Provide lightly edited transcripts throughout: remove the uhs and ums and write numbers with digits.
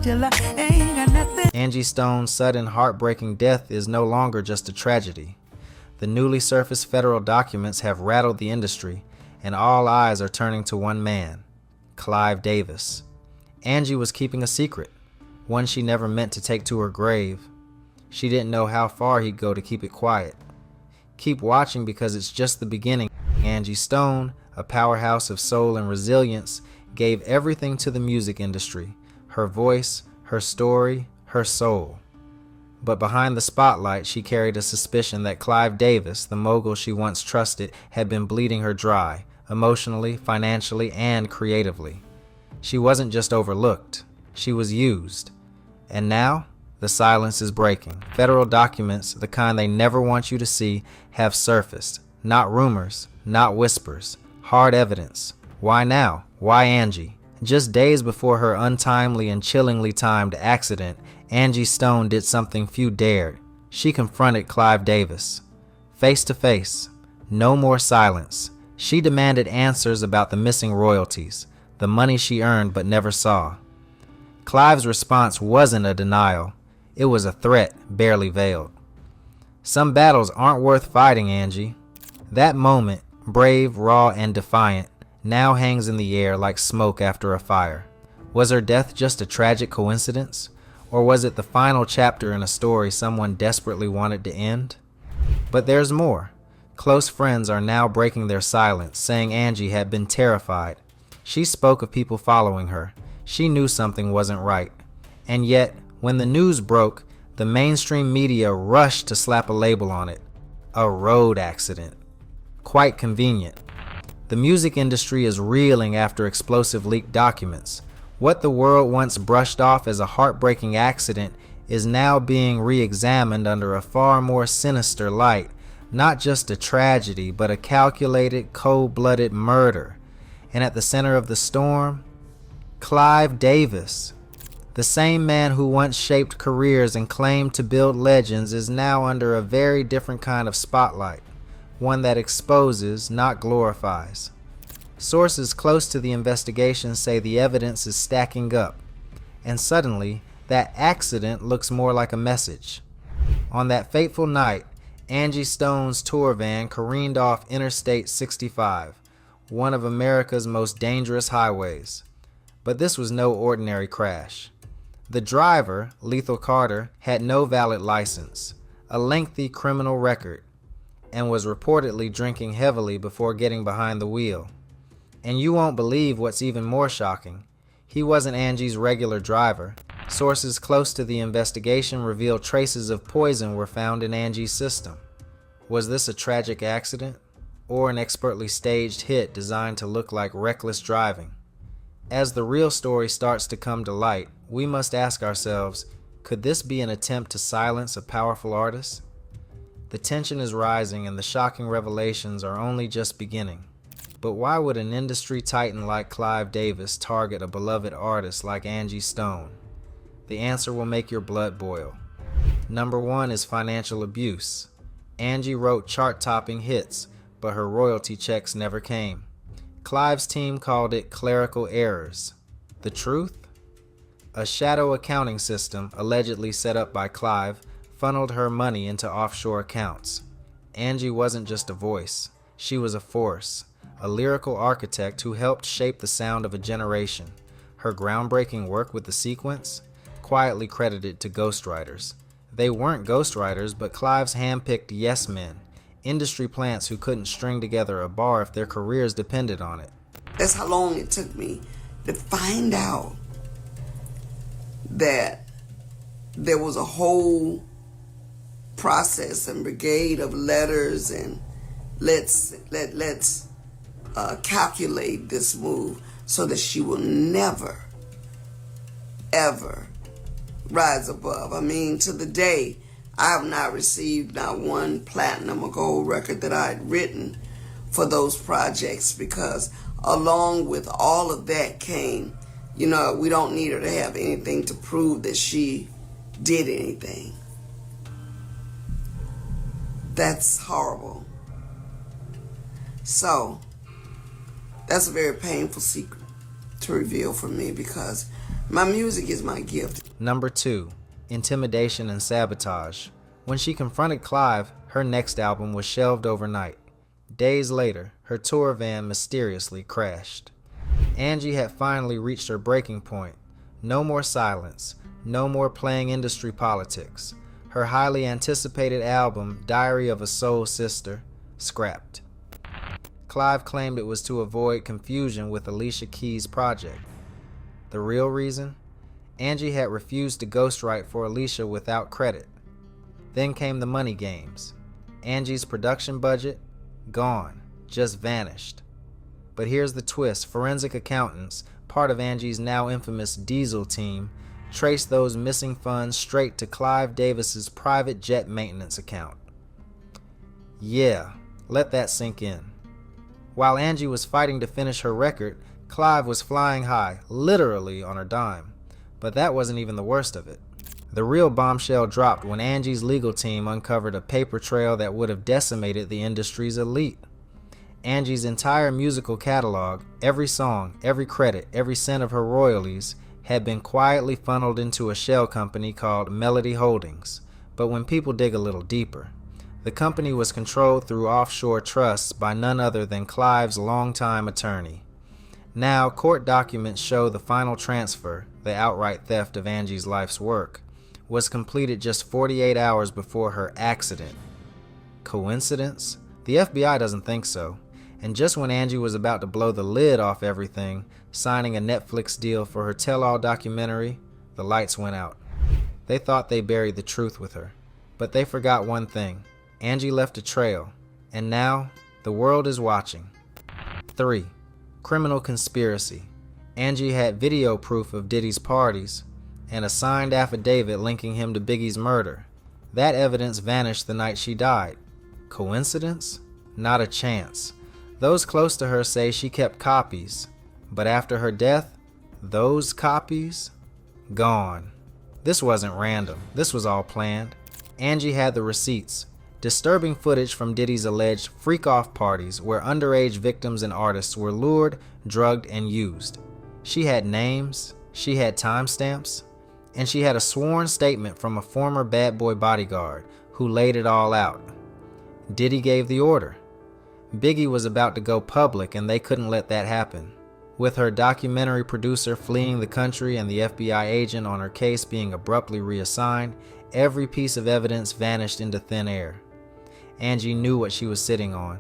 till I ain't got nothing. Angie Stone's sudden heartbreaking death is no longer just a tragedy. The newly surfaced federal documents have rattled the industry, and all eyes are turning to one man, Clive Davis. Angie was keeping a secret, one she never meant to take to her grave. She didn't know how far he'd go to keep it quiet. Keep watching, because it's just the beginning. Angie Stone, a powerhouse of soul and resilience, gave everything to the music industry: her voice, her story, her soul. But behind the spotlight, she carried a suspicion that Clive Davis, the mogul she once trusted, had been bleeding her dry, emotionally, financially, and creatively. She wasn't just overlooked, she was used. And now, the silence is breaking. Federal documents, the kind they never want you to see, have surfaced. Not rumors, not whispers, hard evidence. Why now? Why Angie? Just days before her untimely and chillingly timed accident, Angie Stone did something few dared. She confronted Clive Davis. Face to face. No more silence. She demanded answers about the missing royalties, the money she earned but never saw. Clive's response wasn't a denial. It was a threat, barely veiled. Some battles aren't worth fighting, Angie. That moment, brave, raw, and defiant, now hangs in the air like smoke after a fire. Was her death just a tragic coincidence? Or was it the final chapter in a story someone desperately wanted to end? But there's more. Close friends are now breaking their silence, saying Angie had been terrified. She spoke of people following her. She knew something wasn't right. And yet, when the news broke, the mainstream media rushed to slap a label on it. A road accident. Quite convenient. The music industry is reeling after explosive leaked documents. What the world once brushed off as a heartbreaking accident is now being re-examined under a far more sinister light. Not just a tragedy, but a calculated, cold-blooded murder. And at the center of the storm, Clive Davis. The same man who once shaped careers and claimed to build legends is now under a very different kind of spotlight. One that exposes, not glorifies. Sources close to the investigation say the evidence is stacking up, and suddenly, that accident looks more like a message. On that fateful night, Angie Stone's tour van careened off Interstate 65, one of America's most dangerous highways. But this was no ordinary crash. The driver, Lethal Carter, had no valid license, a lengthy criminal record, and was reportedly drinking heavily before getting behind the wheel. And you won't believe what's even more shocking. He wasn't Angie's regular driver. Sources close to the investigation reveal traces of poison were found in Angie's system. Was this a tragic accident, or an expertly staged hit designed to look like reckless driving? As the real story starts to come to light, we must ask ourselves, could this be an attempt to silence a powerful artist? The tension is rising and the shocking revelations are only just beginning. But why would an industry titan like Clive Davis target a beloved artist like Angie Stone? The answer will make your blood boil. Number one is financial abuse. Angie wrote chart-topping hits, but her royalty checks never came. Clive's team called it clerical errors. The truth? A shadow accounting system, allegedly set up by Clive, funneled her money into offshore accounts. Angie wasn't just a voice. She was a force, a lyrical architect who helped shape the sound of a generation. Her groundbreaking work with the sequence, quietly credited to ghostwriters. They weren't ghostwriters, but Clive's hand-picked yes men, industry plants who couldn't string together a bar if their careers depended on it. That's how long it took me to find out that there was a whole process and brigade of letters and let's calculate this move so that she will never, ever rise above. I mean, to the day, I have not received not one platinum or gold record that I had written for those projects, because along with all of that came, we don't need her to have anything to prove that she did anything. That's horrible. So, that's a very painful secret to reveal for me, because my music is my gift. Number 2, intimidation and sabotage. When she confronted Clive, her next album was shelved overnight. Days later, her tour van mysteriously crashed. Angie had finally reached her breaking point. No more silence, no more playing industry politics. Her highly anticipated album, Diary of a Soul Sister, scrapped. Clive claimed it was to avoid confusion with Alicia Keys' project. The real reason? Angie had refused to ghostwrite for Alicia without credit. Then came the money games. Angie's production budget? Gone. Just vanished. But here's the twist. Forensic accountants, part of Angie's now infamous Diesel team, traced those missing funds straight to Clive Davis's private jet maintenance account. Yeah, let that sink in. While Angie was fighting to finish her record, Clive was flying high, literally on her dime. But that wasn't even the worst of it. The real bombshell dropped when Angie's legal team uncovered a paper trail that would have decimated the industry's elite. Angie's entire musical catalog, every song, every credit, every cent of her royalties, had been quietly funneled into a shell company called Melody Holdings. But when people dig a little deeper, the company was controlled through offshore trusts by none other than Clive's longtime attorney. Now, court documents show the final transfer, the outright theft of Angie's life's work, was completed just 48 hours before her accident. Coincidence? The FBI doesn't think so. And just when Angie was about to blow the lid off everything, signing a Netflix deal for her tell-all documentary, the lights went out. They thought they buried the truth with her. But they forgot one thing. Angie left a trail, and now the world is watching. 3. Criminal conspiracy. Angie had video proof of Diddy's parties and a signed affidavit linking him to Biggie's murder. That evidence vanished the night she died. Coincidence? Not a chance. Those close to her say she kept copies, but after her death, those copies? Gone. This wasn't random. This was all planned. Angie had the receipts. Disturbing footage from Diddy's alleged freak-off parties where underage victims and artists were lured, drugged, and used. She had names, she had timestamps, and she had a sworn statement from a former bad boy bodyguard who laid it all out. Diddy gave the order. Biggie was about to go public and they couldn't let that happen. With her documentary producer fleeing the country and the FBI agent on her case being abruptly reassigned, every piece of evidence vanished into thin air. Angie knew what she was sitting on.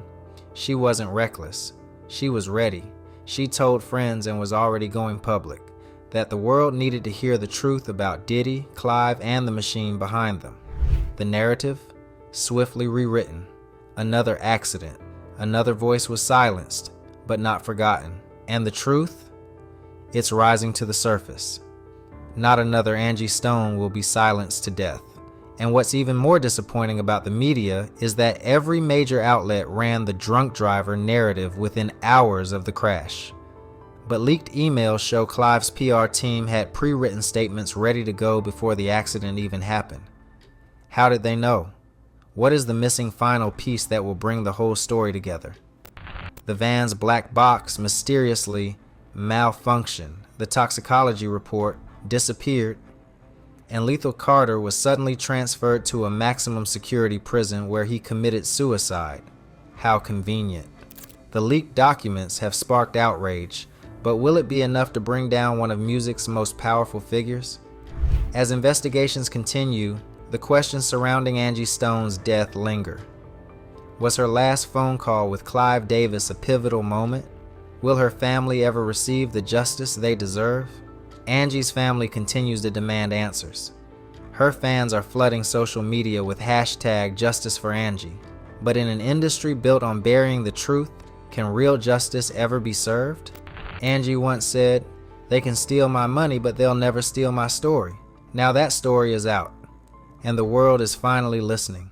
She wasn't reckless. She was ready. She told friends and was already going public that the world needed to hear the truth about Diddy, Clive, and the machine behind them. The narrative? Swiftly rewritten. Another accident. Another voice was silenced, but not forgotten. And the truth? It's rising to the surface. Not another Angie Stone will be silenced to death. And what's even more disappointing about the media is that every major outlet ran the drunk driver narrative within hours of the crash. But leaked emails show Clive's PR team had pre-written statements ready to go before the accident even happened. How did they know? What is the missing final piece that will bring the whole story together? The van's black box mysteriously malfunctioned. The toxicology report disappeared, and Lethal Carter was suddenly transferred to a maximum security prison where he committed suicide. How convenient. The leaked documents have sparked outrage, but will it be enough to bring down one of music's most powerful figures? As investigations continue, the questions surrounding Angie Stone's death linger. Was her last phone call with Clive Davis a pivotal moment? Will her family ever receive the justice they deserve? Angie's family continues to demand answers. Her fans are flooding social media with hashtag Justice for Angie. But in an industry built on burying the truth, can real justice ever be served? Angie once said, "They can steal my money, but they'll never steal my story." Now that story is out, and the world is finally listening.